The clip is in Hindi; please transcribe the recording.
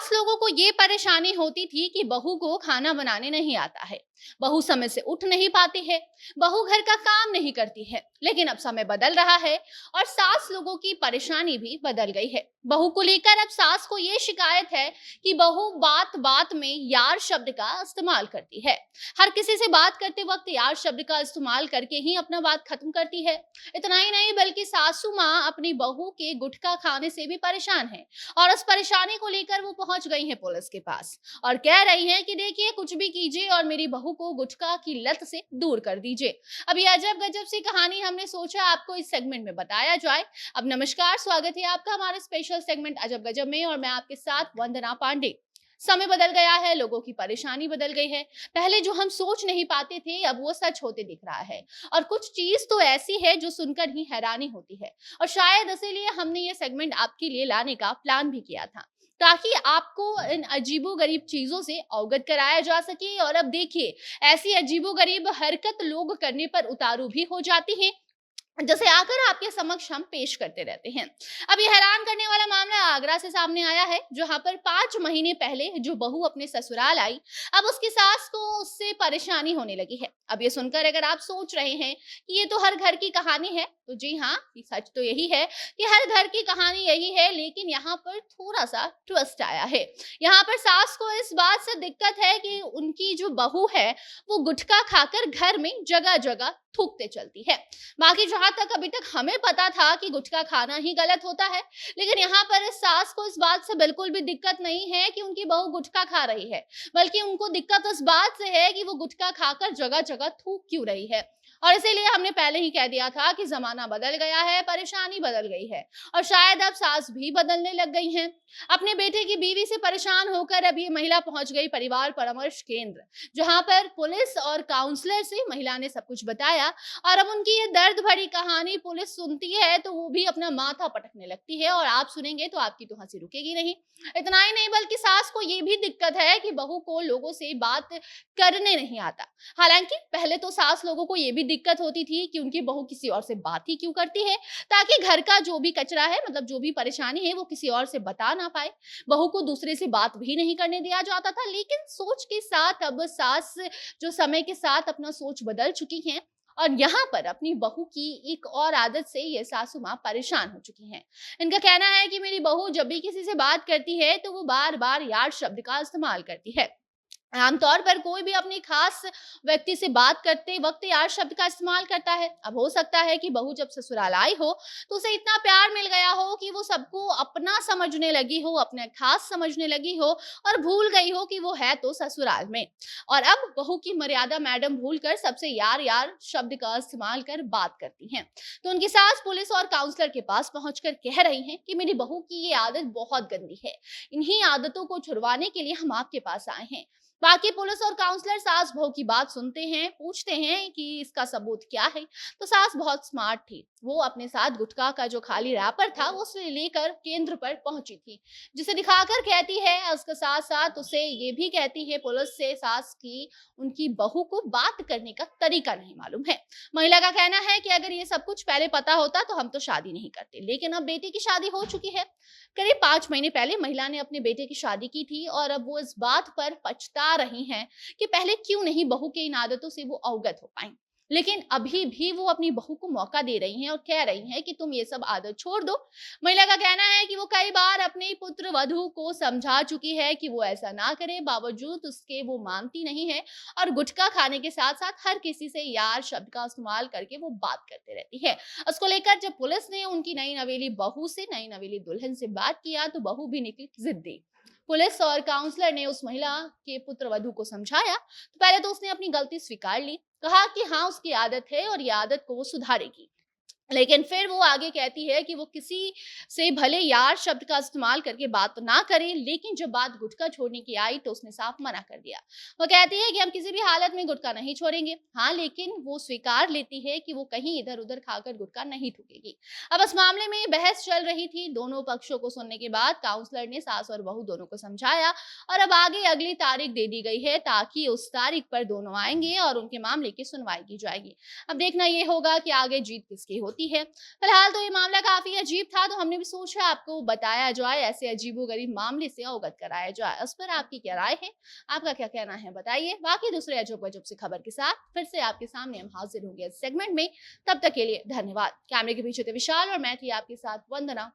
सास लोगों को ये परेशानी होती थी कि बहू को खाना बनाने नहीं आता है, बहू समय से उठ नहीं पाती है, बहू घर का काम नहीं करती है। लेकिन अब समय बदल रहा है और सास लोगों की परेशानी भी बदल गई है। बहू को लेकर अब सास को ये शिकायत है कि बहू बात बात में यार शब्द का इस्तेमाल करती है। हर किसी से बात करते वक्त यार शब्द का इस्तेमाल करके ही अपना बात खत्म करती है। इतना ही नहीं बल्कि सासू माँ अपनी बहू के गुटखा खाने से भी परेशान है और इस परेशानी को लेकर वो पहुंच गई है पुलिस के पास और कह रही हैं कि देखिए कुछ भी कीजिए और मेरी बहू को गुटखा की लत से दूर कर दीजिए। अब ये अजब गजब सी कहानी हमने सोचा आपको इस सेगमेंट में बताया जाए। अब नमस्कार, स्वागत है आपका हमारे स्पेशल सेगमेंट अजब गजब में और मैं आपके साथ वंदना पांडे। समय बदल गया है, लोगों की परेशानी बदल गई है। पहले जो हम सोच नहीं पाते थे अब वो सच होते दिख रहा है और कुछ चीज तो ऐसी है जो सुनकर ही हैरानी होती है और शायद इसीलिए हमने ये सेगमेंट आपके लिए लाने का प्लान भी किया था ताकि आपको इन अजीबोगरीब चीजों से अवगत कराया जा सके। और अब देखिए ऐसी अजीबोगरीब हरकत लोग करने पर उतारू भी हो जाती है जैसे आकर आपके समक्ष हम पेश करते रहते हैं। अब ये हैरान करने वाला मामला आगरा से सामने आया है जहां पर 5 महीने पहले जो बहू अपने ससुराल आई, अब उसकी सास को उससे परेशानी होने लगी है। अब ये सुनकर अगर आप सोच रहे हैं कि ये तो हर घर की कहानी है, तो जी हाँ, ये सच तो यही है कि हर घर की कहानी यही है, लेकिन यहाँ पर थोड़ा सा ट्विस्ट आया है। यहाँ पर सास को इस बात से दिक्कत है कि उनकी जो बहू है वो गुटखा खाकर घर में जगह जगह थूकते चलती है। बाकी जहां तक अभी तक हमें पता था कि गुटखा खाना ही गलत होता है, लेकिन यहाँ पर इस सास को इस बात से बिल्कुल भी दिक्कत नहीं है कि उनकी बहू गुटखा खा रही है, बल्कि उनको दिक्कत इस बात से है कि वो गुटखा खाकर जगह जगह थूक क्यों रही है। और इसीलिए हमने पहले ही कह दिया था कि जमाना बदल गया है, परेशानी बदल गई है और शायद अब सास भी बदलने लग गई हैं। अपने बेटे की बीवी से परेशान होकर अब ये महिला पहुंच गई परिवार परामर्श केंद्र, जहां पर पुलिस और काउंसलर से महिला ने सब कुछ बताया और अब उनकी ये दर्द भरी कहानी पुलिस सुनती है तो वो भी अपना माथा पटकने लगती है और आप सुनेंगे तो आपकी तो हंसी रुकेगी नहीं। इतना ही नहीं बल्कि सास को ये भी दिक्कत है कि बहू को लोगों से बात करने नहीं आता। हालांकि पहले तो सास लोगों को ये भी दिक्कत होती थी कि उनकी बहू किसी और से बात ही क्यों करती है, ताकि घर का जो भी कचरा है, मतलब जो भी परेशानी है, वो किसी और से बता ना पाए। बहू को दूसरे से बात भी नहीं करने दिया जाता था। लेकिन सोच के साथ अब सास जो समय के साथ अपना सोच बदल चुकी हैं और यहाँ पर अपनी बहू की एक और आदत से ये सासू माँ परेशान हो चुकी हैं। इनका कहना है कि मेरी बहू जब भी किसी से बात करती है तो वो बार बार यार शब्द का इस्तेमाल करती है। आमतौर पर कोई भी अपने खास व्यक्ति से बात करते वक्त यार शब्द का इस्तेमाल करता है। अब हो सकता है कि बहू जब ससुराल आई हो तो उसे इतना प्यार मिल गया हो कि वो सबको अपना समझने लगी हो, अपने खास समझने लगी हो और भूल गई हो कि वो है तो ससुराल में। और अब बहू की मर्यादा मैडम भूलकर सबसे यार यार शब्द का इस्तेमाल कर बात करती हैं। तो उनकी सास पुलिस और काउंसलर के पास पहुंचकर कह रही हैं कि मेरी बहू की ये आदत बहुत गंदी है, इन्हीं आदतों को छुड़वाने के लिए हम आपके पास आए हैं। बाकी पुलिस और काउंसलर सास बहू की बात सुनते हैं, पूछते हैं कि इसका सबूत क्या है। तो सास बहुत स्मार्ट थी, वो अपने साथ गुटखा का जो खाली रैपर था उसे लेकर केंद्र पर पहुंची थी, जिसे दिखाकर कहती है, उसके साथ साथ उसे ये भी कहती है पुलिस से सास की उनकी बहू को बात करने का तरीका नहीं मालूम है। महिला का कहना है कि अगर ये सब कुछ पहले पता होता तो हम तो शादी नहीं करते, लेकिन अब बेटे की शादी हो चुकी है। करीब 5 महीने पहले महिला ने अपने बेटे की शादी की थी और अब वो इस बात पर पछता रही हैं कि पहले क्यों नहीं बहू के इन आदतों से वो अवगत हो पाई। लेकिन अभी भी वो अपनी बहू को मौका दे रही हैं और कह रही हैं कि तुम ये सब आदत छोड़ दो। महिला का कहना है कि वो कई बार अपने पुत्र वधू को समझा चुकी है कि वो ऐसा ना करे, बावजूद उसके वो मानती नहीं है और गुटखा खाने के साथ साथ हर किसी से यार शब्द का इस्तेमाल करके वो बात करते रहती है। उसको लेकर जब पुलिस ने उनकी नई नवेली बहू से, नई नवेली दुल्हन से बात किया तो बहू भी निकली जिद्दी। पुलिस और काउंसलर ने उस महिला के पुत्र वधू को समझाया तो पहले तो उसने अपनी गलती स्वीकार ली, कहा कि हाँ उसकी आदत है और ये आदत को वो सुधारेगी। लेकिन फिर वो आगे कहती है कि वो किसी से भले यार शब्द का इस्तेमाल करके बात ना करे, लेकिन जब बात गुटखा छोड़ने की आई तो उसने साफ मना कर दिया। वो कहती है कि हम किसी भी हालत में गुटखा नहीं छोड़ेंगे। हाँ, लेकिन वो स्वीकार लेती है कि वो कहीं इधर उधर खाकर गुटखा नहीं थूकेगी। अब इस मामले में बहस चल रही थी। दोनों पक्षों को सुनने के बाद काउंसलर ने सास और बहू दोनों को समझाया और अब आगे अगली तारीख दे दी गई है ताकि उस तारीख पर दोनों आएंगे और उनके मामले की सुनवाई की जाएगी। अब देखना ये होगा कि आगे जीत किसकी होती होती है। फिलहाल तो ये मामला काफी अजीब था, तो हमने भी सोचा आपको बताया जाए, ऐसे अजीबोगरीब मामले से अवगत कराया जाए। इस पर आपकी क्या राय है, आपका क्या कहना है बताइए। बाकी दूसरे अजब-गजब सी खबर के साथ फिर से आपके सामने हम हाजिर होंगे इस सेगमेंट में। तब तक के लिए धन्यवाद। कैमरे के पीछे थे विशाल और मैं थी आपके साथ वंदना।